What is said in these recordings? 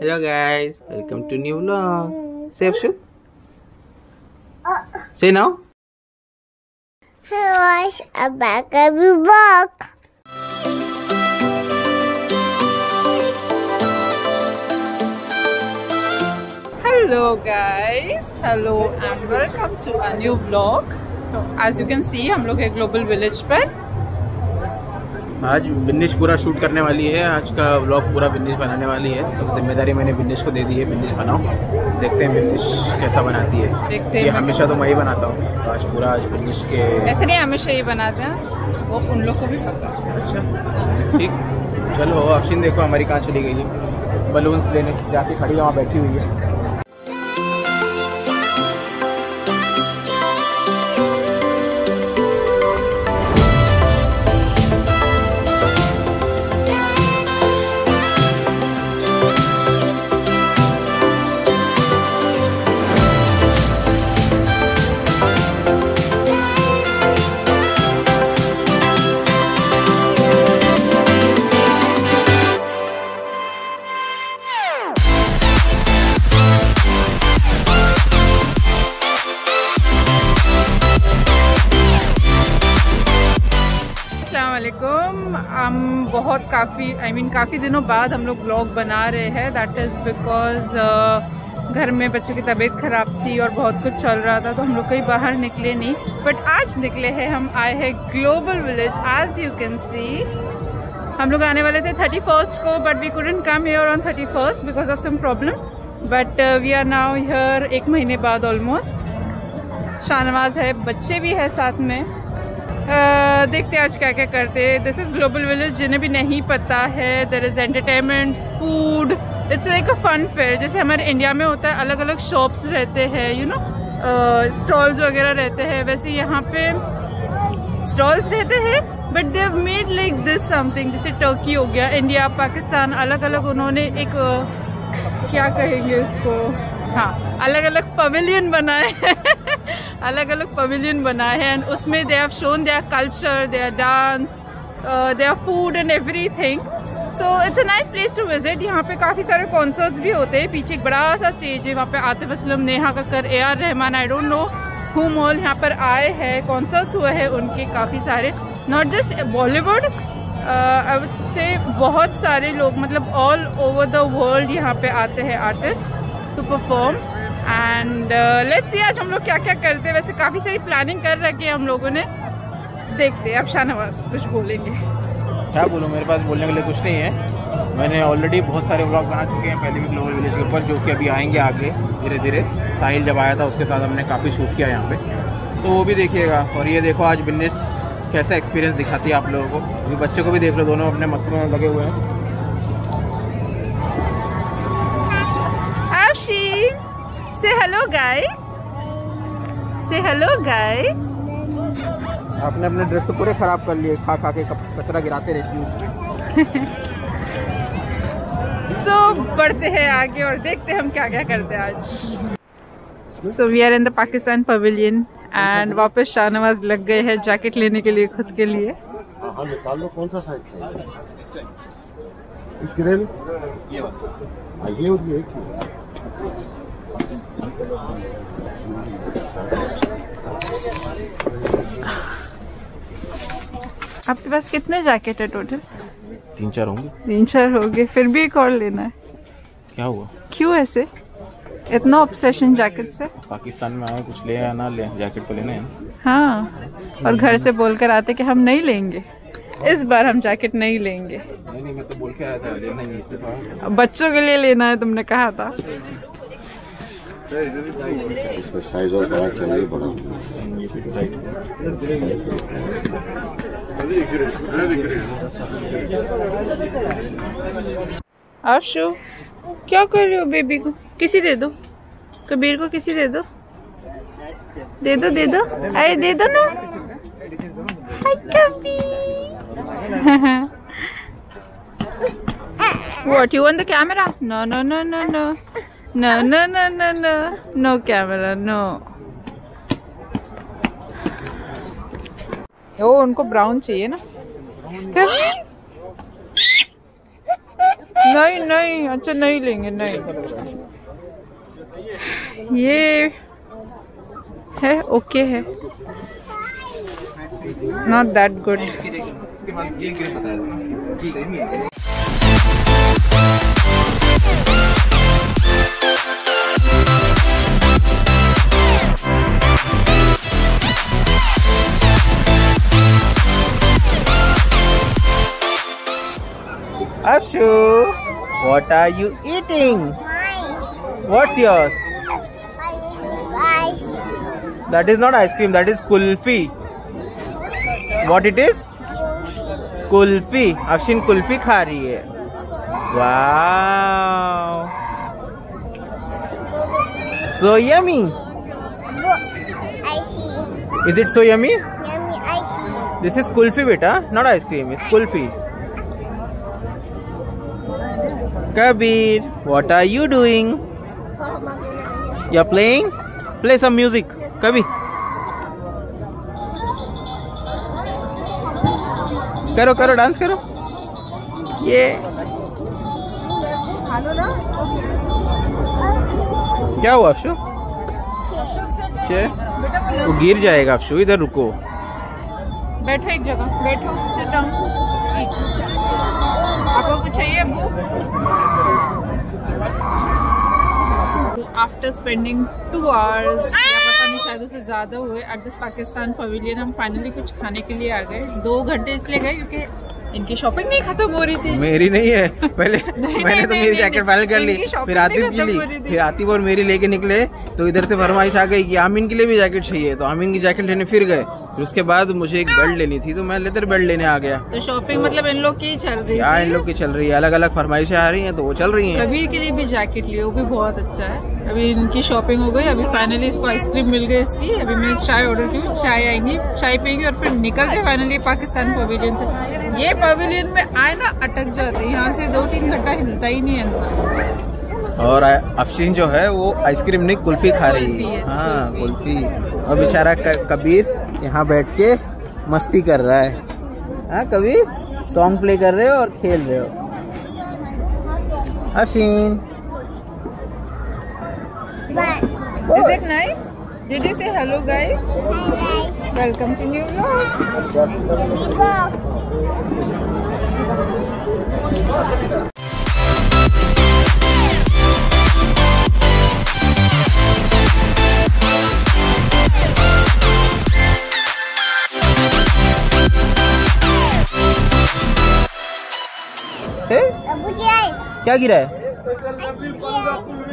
Hello guys, welcome to new vlog. Say Afshu. Say now. Watch a back of the book. Hello guys, hello and welcome to a new vlog. So as you can see हम लोग है global village पर। आज बिन्निश पूरा shoot करने वाली है। आज का व्लॉग पूरा बिन्निश बनाने वाली है। तो जिम्मेदारी मैंने बिन्निश को दे दी है, बिन्निश बनाओ। देखते हैं बिन्निश कैसा बनाती है। देखते हैं। हैं। हमेशा तो मैं ही बनाता हूँ, तो आज पूरा आज बिन्निश के। ऐसे नहीं हमेशा ही बनाते हैं, वो उन लोग को भी पता है। अच्छा ठीक, चलो अफशीन देखो हमारी कहाँ चली गई है, बलून्स लेने जाके खड़ी वहाँ बैठी हुई है। हम बहुत काफ़ी दिनों बाद हम लोग ब्लॉग बना रहे हैं। दैट इज़ बिकॉज घर में बच्चों की तबीयत ख़राब थी और बहुत कुछ चल रहा था, तो हम लोग कहीं बाहर निकले नहीं। बट आज निकले हैं, हम आए हैं global village. As you can see हम लोग आने वाले थे 31st को, but we couldn't come here on 31st because of some problem. But we are now here 1 महीने बाद ऑलमोस्ट। शाहनवाज है, बच्चे भी है साथ में। देखते हैं आज क्या क्या करते हैं। This is global village. जिन्हें भी नहीं पता है, there is entertainment, food, it's like a fun fair. जैसे हमारे इंडिया में होता है, अलग अलग शॉप्स रहते हैं, यू नो, स्टॉल्स वगैरह रहते हैं। वैसे यहाँ पे स्टॉल्स रहते हैं, but they have made like this something. जैसे टर्की हो गया, इंडिया, पाकिस्तान, अलग अलग उन्होंने एक क्या कहेंगे उसको, हाँ, अलग अलग पवेलियन बनाए हैं। अलग अलग पवेलियन बनाए हैं, एंड उसमें they have shown their culture, their dance, their food and everything. So it's a nice place to visit. यहाँ पे काफ़ी सारे कॉन्सर्ट्स भी होते हैं। पीछे एक बड़ा सा स्टेज है, वहाँ पे Atif Aslam, Neha Kakkar, AR Rahman, I don't know हुम ऑल यहाँ पर आए हैं। कॉन्सर्ट्स हुए हैं उनके काफ़ी सारे, not just Bollywood, I would say बहुत सारे लोग, मतलब ऑल ओवर द वर्ल्ड यहाँ पे आते हैं artist to perform. And let's see आज हम लोग क्या क्या करते हैं। वैसे काफ़ी सारी प्लानिंग कर रखी है हम लोगों ने, देखते हैं। अब शाहनवाज कुछ बोलेंगे। क्या बोलूँ, मेरे पास बोलने के लिए कुछ नहीं है। मैंने ऑलरेडी बहुत सारे व्लॉग बना चुके हैं पहले भी ग्लोबल विलेज के ऊपर, जो कि अभी आएंगे आगे धीरे धीरे। साहिल जब आया था उसके साथ हमने काफ़ी शूट किया यहाँ पे, तो वो भी देखिएगा। और ये देखो आज बिन्निश कैसा एक्सपीरियंस दिखाती है आप लोगों को। अभी बच्चों को भी देख लो, दोनों अपने मस्तों में लगे हुए हैं। Say hello guys. Say hello guys. आपने अपने ड्रेस तो पूरे खराब कर लिए, खा खा के कचरा गिराते रहती हूँ। So बढ़ते हैं आगे और देखते हैं हम क्या क्या करते हैं आज। So we are in the Pakistan pavilion and वापस शाहनवाज लग गए हैं जैकेट लेने के लिए खुद के लिए। हाँ निकाल लो, कौन सा साइज चाहिए? इस ग्रे में ये होती है। आपके पास कितने जैकेट है टोटल? 3-4 होंगे। 3-4 हो गए, फिर भी एक और लेना है। क्या हुआ? क्यों ऐसे इतना ऑब्सेशन जैकेट से? पाकिस्तान में आए, कुछ ले या ना ले, जैकेट तो लेना है। हाँ, और घर से बोलकर आते कि हम नहीं लेंगे, इस बार हम जैकेट नहीं लेंगे। नहीं, मैं तो बोल के आया था लेना ही है। बच्चों के लिए लेना है, तुमने कहा था। इसका साइज और बड़ा चाहिए, बड़ा। आशु क्या कर रहे हो? बेबी को किसी दे दो, कबीर को किसी दे दो, दे दो, दे दो, अरे दे दो ना। हाय Kabir. What, you want the camera? No, no, no, no, no. No, no, no, no, no. No camera, no. ओ, उनको ब्राउन चाहिए ना? क्या? नहीं नहीं, अच्छा नहीं लेंगे, नहीं। ये है ओके है, not that good. Ashu, what are you eating? What's yours? Guys, That is not ice cream, that is kulfi. What it is? Kulfi. Afsheen kulfi खा रही है। वाव, so yummy. I see. Is it so yummy? Yummy, I see. This is kulfi beta, not ice cream, it's kulfi. Kabir, what are you doing? You're playing? Play some music, Kabir. करो करो, dance करो। ये क्या हुआ अफशु? वो गिर जाएगा अफशु, इधर रुको। बैठो एक जगह, बैठो, सिट डाउन। आपको कुछ चाहिए? आफ्टर स्पेंडिंग 2 hours या पता नहीं शायद उससे ज़्यादा हुए एट दिस पाकिस्तान पवेलियन, हम फाइनली कुछ खाने के लिए आ गए। 2 घंटे इसलिए गए क्योंकि इनकी शॉपिंग नहीं खत्म हो रही थी। मेरी नहीं है, पहले मैंने तो मेरी जैकेट फाइनल कर ली, फिर आतिफ की ली, फिर आतिफ और मेरी लेके निकले तो इधर से फरमाइश आ गई कि आमीन के लिए भी जैकेट चाहिए, तो आमीन की जैकेट लेने फिर गए। फिर उसके बाद मुझे एक बेल्ट लेनी थी तो मैं लेदर बेल्ट लेने आ गया। तो शॉपिंग मतलब इन लोग की चल रही है, इन लोग की चल रही है, अलग अलग फरमाइशें आ रही हैं तो वो चल रही हैं। कबीर के लिए भी जैकेट लिए, वो भी बहुत अच्छा है। अभी इनकी शॉपिंग हो गई, अभी फाइनली इसको आइसक्रीम मिल गई इसकी। अभी मैं चाय ऑर्डर की, चाय आएंगी, चाय पियेंगे और फिर निकलते फाइनली पाकिस्तान पवेलियन से। ये पवेलियन में आए ना अटक जाते हैं, यहाँ से 2-3 घंटा हिलता ही नहीं है इंसान। और अफशीन जो है वो आइसक्रीम नहीं कुल्फी खा रही है। हाँ कुल्फी। और बेचारा कबीर यहाँ बैठ के मस्ती कर रहा है। हाँ कबीर, सॉन्ग प्ले कर रहे हो और खेल रहे हो। Afsheen, Is it nice? Did you say hello guys? Welcome to new vlog. Abu Jai. क्या गिरा है?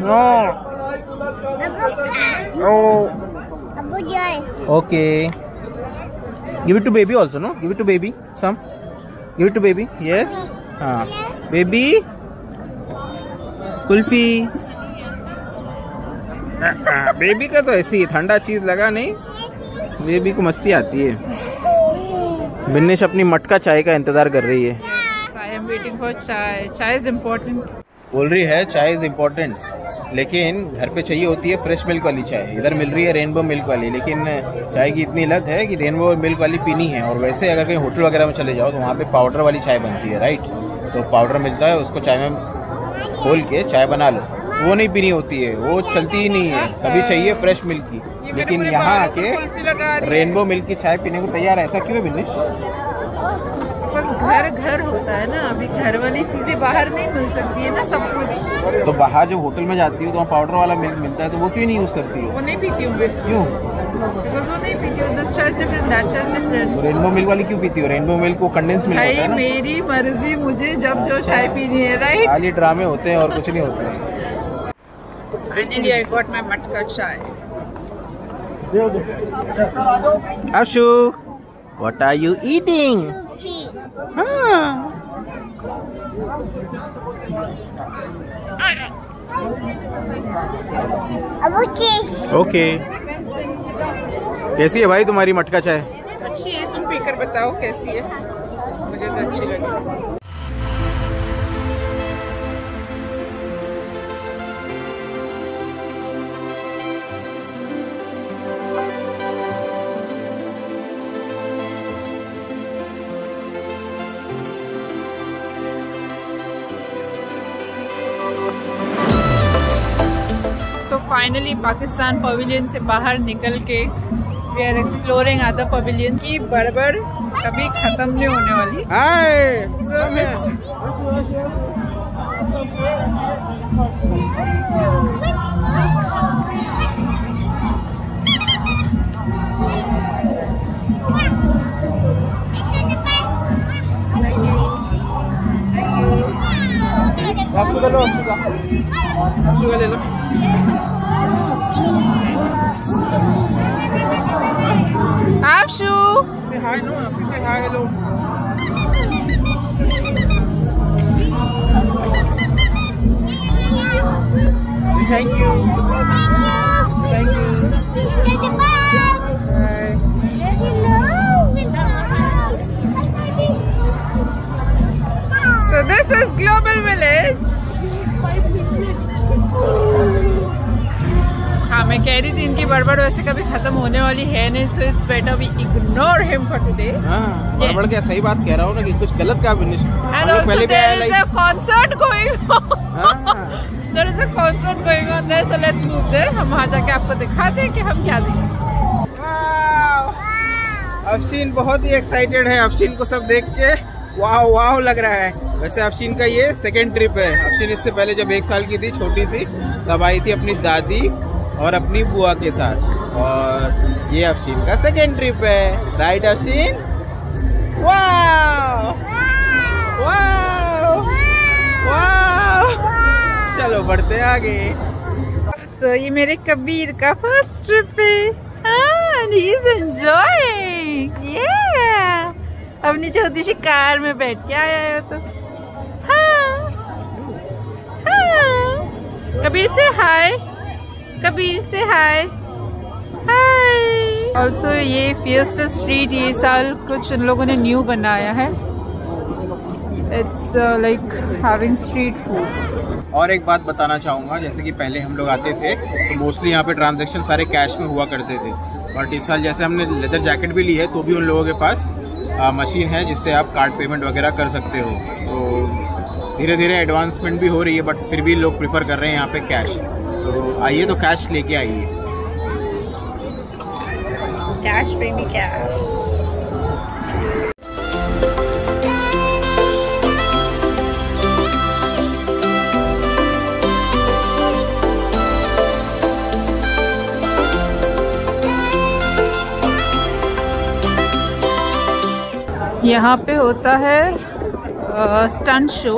No. Abu Jai. Okay, give it to baby also, no? Give it to baby some, give it to baby. Yes, हाँ baby kulfi. Baby का तो ऐसी ठंडा चीज लगा नहीं, बेबी को मस्ती आती है। बिन्नेश अपनी मटका चाय का इंतजार कर रही है। I am waiting for चाय। चाय इज इम्पोर्टेंट। बोल रही है चाय इज इम्पोर्टेंट, लेकिन घर पे चाहिए होती है फ्रेश मिल्क वाली चाय। इधर मिल रही है रेनबो मिल्क वाली, लेकिन चाय की इतनी लत है कि रेनबो मिल्क वाली पीनी है। और वैसे अगर कहीं होटल वगैरह में चले जाओ तो वहाँ पे पाउडर वाली चाय बनती है, राइट? तो पाउडर मिलता है, उसको चाय में खोल के चाय बना लो, वो नहीं पीनी होती है, वो चलती ही नहीं है। कभी चाहिए फ्रेश मिल्क की, लेकिन यहाँ आके रेनबो मिल्क की चाय पीने को तैयार है। ऐसा क्यों है बिन्नेश? बस घर घर होता है ना, अभी घर वाली चीजें बाहर नहीं मिल सकती है ना सब कुछ। तो बाहर जब होटल में जाती हो तो वहाँ पाउडर वाला मिल्क मिलता है, तो वो क्यों नहीं यूज करती हो? वो नहीं पीती हूँ। क्यों? Because वो नहीं पीती हूँ। This चाय different, that चाय different। रेनबो मिल्क वाली क्यों पीती हो? रेनबो मिल्क को कंडेंस मिल्क होता है ना। मेरी मर्जी, मुझे जब जो चाय पीनी है, राइट? खाली ड्रामे होते हैं और कुछ नहीं होते हैं। Finally I got my मटका चाय। Ashu, what are you eating? Abu Kiss. Okay. कैसी है भाई तुम्हारी मटका चाय? अच्छी है, तुम पीकर बताओ कैसी है। मुझे तो अच्छी लगी। So finally पाकिस्तान पवेलियन से बाहर निकल के we are exploring other pavilion की बड़बड़ कभी खत्म नहीं होने वाली। हाय आपको ले लो, आपको ले लो। Afshu, Say hi, no? Say hi, hello. Thank you. Thank you. So this is Global Village. हाँ मैं कह रही थी इनकी बड़बड़ वैसे कभी खत्म होने वाली है नहीं, so it's better we ignore him for today. हाँ, बड़बड़ क्या सही बात कह रहा हूँ ना कि कुछ गलत का भी नहीं। And also there is a concert going on. There is a concert going on there, so let's move there. हम वहाँ जाके आपको दिखाते हैं कि हम क्या देखें। अफशीन बहुत ही एक्साइटेड है, अफशीन को सब देख के वाह वाह लग रहा है। वैसे अफशीन का ये सेकंड ट्रिप है। अफशीन इससे पहले जब 1 साल की थी, छोटी सी, तब आई थी अपनी दादी और अपनी बुआ के साथ, और ये अफशीन का सेकंड ट्रिप है। राइट अफशीन? वाह वाह वाह। चलो बढ़ते हैं आगे। तो ये मेरे कबीर का फर्स्ट ट्रिप है। and he is enjoying. Yeah. अपनी छोटी सी कार में बैठ के आया है तो। हाँ हाँ। कबीर से हाय, कबीर से हाय हाय। ऑल्सो ये फिएस्टा स्ट्रीट ये साल कुछ इन लोगों ने न्यू बनाया है। It's like having street food. और एक बात बताना चाहूँगा, जैसे कि पहले हम लोग आते थे तो मोस्टली यहाँ पे ट्रांजैक्शन सारे कैश में हुआ करते थे, बट इस साल जैसे हमने लेदर जैकेट भी ली है तो भी उन लोगों के पास मशीन है जिससे आप कार्ड पेमेंट वगैरह कर सकते हो। तो धीरे धीरे एडवांसमेंट भी हो रही है, बट फिर भी लोग प्रेफर कर रहे हैं यहाँ पे कैश। तो आइए तो कैश लेके आइए। Cash baby cash. यहाँ पे होता है स्टंट शो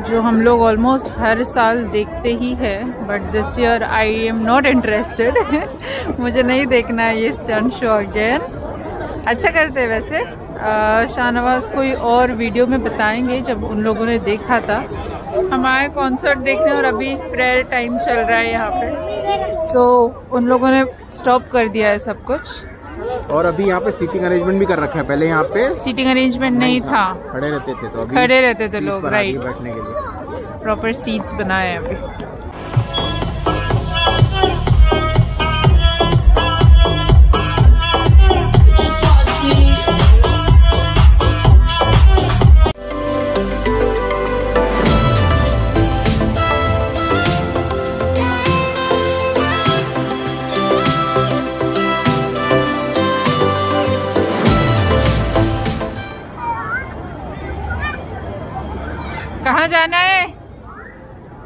जो हम लोग ऑलमोस्ट हर साल देखते ही है, but this year I am not interested. मुझे नहीं देखना है ये स्टंट शो अगेन। अच्छा करते हैं वैसे। शाहनवाज कोई और वीडियो में बताएंगे जब उन लोगों ने देखा था। हम आए कॉन्सर्ट देखने और अभी प्रेयर टाइम चल रहा है यहाँ पे, सो उन लोगों ने स्टॉप कर दिया है सब कुछ। और अभी यहाँ पे सीटिंग अरेंजमेंट भी कर रखा है, पहले यहाँ पे सीटिंग अरेंजमेंट नहीं था, खड़े रहते थे, तो अभी खड़े रहते थे लोग। राइट, बैठने के लिए प्रॉपर सीट्स बनाए हैं अभी। कहाँ जाना है?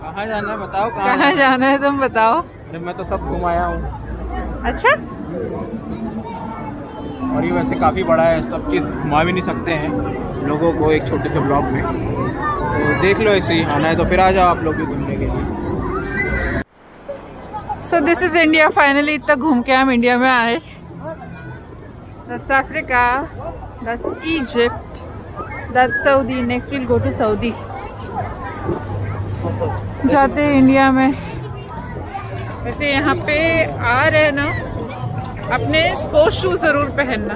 कहाँ जाना है बताओ? कहाँ जाना है तुम बताओ। अरे मैं तो सब घुमाया हूँ। अच्छा, और ये वैसे काफ़ी बड़ा है, सब चीज़ घुमा भी नहीं सकते हैं लोगों को एक छोटे से ब्लॉग में, तो देख लो ऐसे ही। आना है तो फिर आ जाओ आप लोग भी घूमने के लिए। So this is India. Finally इतना घूम के हम इंडिया में आए। That's Africa, that's Egypt, that's Saudi. Next will go to Saudi. जाते हैं इंडिया में। वैसे यहाँ पे आ रहे ना, अपने स्पोर्ट्स शूज ज़रूर पहनना,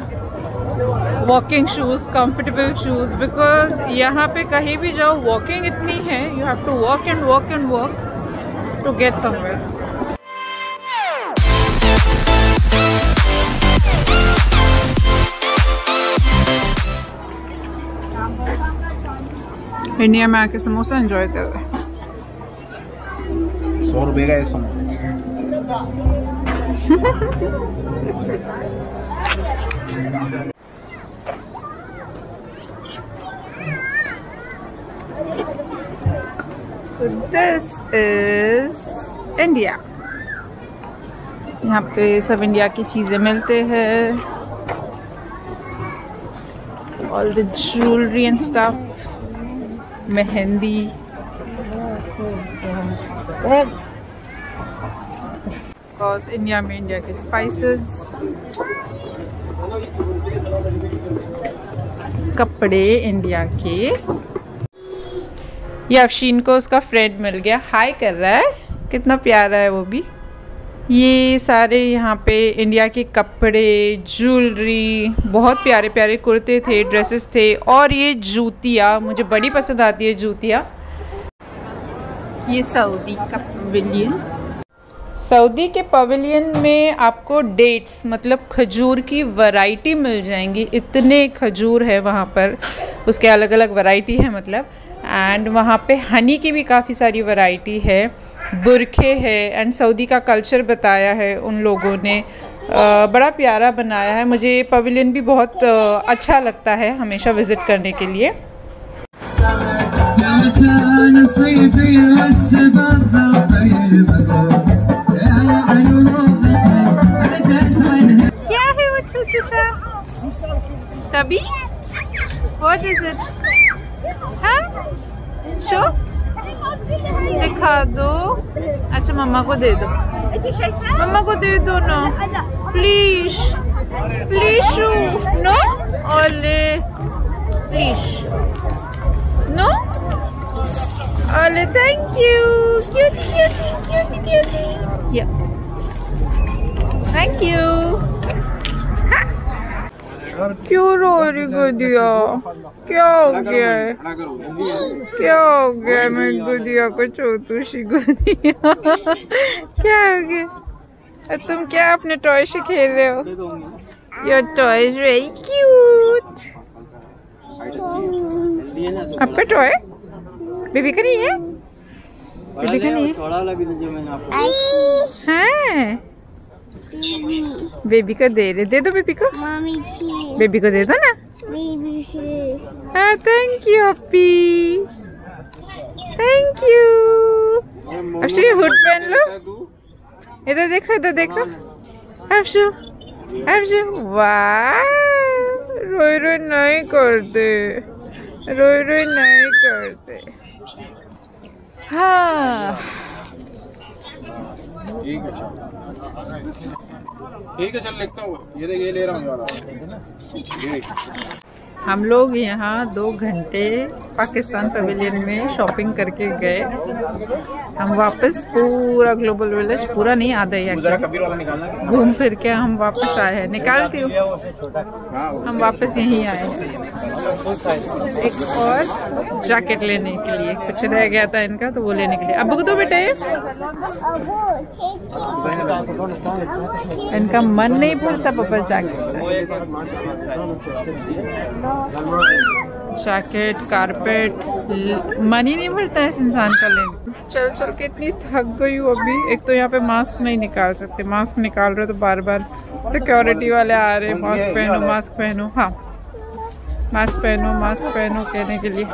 walking shoes, comfortable shoes, because यहाँ पे कहीं भी जाओ वॉकिंग इतनी है, you have to walk and walk and walk to get somewhere. India में आके समोसा एंजॉय कर रहे हैं। 100 रुपये का एक samosa. So this is India. यहाँ पे सब इंडिया की चीज़ें मिलते हैं, all the jewelry and stuff, mehndi, because India में इंडिया के spices, कपड़े इंडिया के। ये अफशीन को उसका फ्रेंड मिल गया, हाय कर रहा है, कितना प्यारा है वो भी। ये सारे यहाँ पे इंडिया के कपड़े, ज्वेलरी, बहुत प्यारे प्यारे कुर्ते थे, ड्रेसेस थे, और ये जूतियाँ मुझे बड़ी पसंद आती है जूतियाँ। ये सऊदी का पवेलियन। सऊदी के पवेलियन में आपको डेट्स मतलब खजूर की वैरायटी मिल जाएंगी, इतने खजूर है वहाँ पर, उसके अलग अलग वैरायटी है मतलब। एंड वहाँ पे हनी की भी काफ़ी सारी वैरायटी है, बुरखे है, एंड सऊदी का कल्चर बताया है उन लोगों ने, बड़ा प्यारा बनाया है। मुझे ये पवेलियन भी बहुत अच्छा लगता है हमेशा विज़िट करने के लिए। क्या है वो छोटा सा तभी? What is it? हाँ? शो दिखा दो। अच्छा मम्मा को दे दो, मम्मा को दे दो ना प्लीज, प्लीज शू नो, ओले प्लीज नो, ओले thank you, cutie cutie cutie cutie, या थैंक यू। क्यों रो रही गुदिया? क्या हो गया है? क्या हो गया है? मैं गुदिया को छोटू सी गुदिया क्या हो गया? और तुम क्या अपने टॉय से खेल रहे हो? Your toy is very cute. आपका टॉय बेबी का नहीं है? बेबी का नहीं है? हाँ बेबी को दे रहे, दे दो बेबी को, बेबी को दे दो ना। हाँ thank you happy, thank you. अफशु ये हुड पहन लो, इधर देखो, इधर देखो अफशु, अफशु वाह, रोई रोई नहीं करते, रोई रोई नहीं करते। हाँ ठीक है चल लिखता हूँ, ये देख ये ले रहा हूँ वाला। हम लोग यहाँ 2 घंटे पाकिस्तान पवेलियन में शॉपिंग करके गए। हम वापस पूरा ग्लोबल विलेज, पूरा नहीं आधा ही घूम फिर के हम वापस आए हैं। निकाल के हम वापस यहीं आए हैं एक और जैकेट लेने के लिए, कुछ रह गया था इनका तो वो लेने के लिए। अब तो बेटा इनका मन नहीं भरता पापा जैकेट से, जैकेट कारपेट मन ही नहीं भरता है इस इंसान का लेने। चल चल के इतनी थक गई हूँ अभी। एक तो यहाँ पे मास्क नहीं निकाल सकते, मास्क निकाल रहे तो बार बार सिक्योरिटी वाले आ रहे हैं, मास्क पहनो मास्क पहनो, हाँ मास्क पहनो कहने के लिए।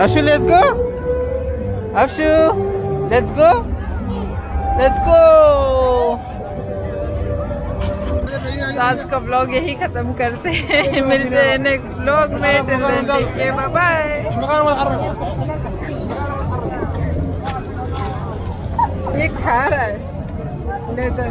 Ashu let's go, Ashu let's go, let's go. आज का ब्लॉग यही खत्म करते हैं, मिलते हैं नेक्स्ट ब्लॉग में। Bye bye. ये खा रहा है लेटर।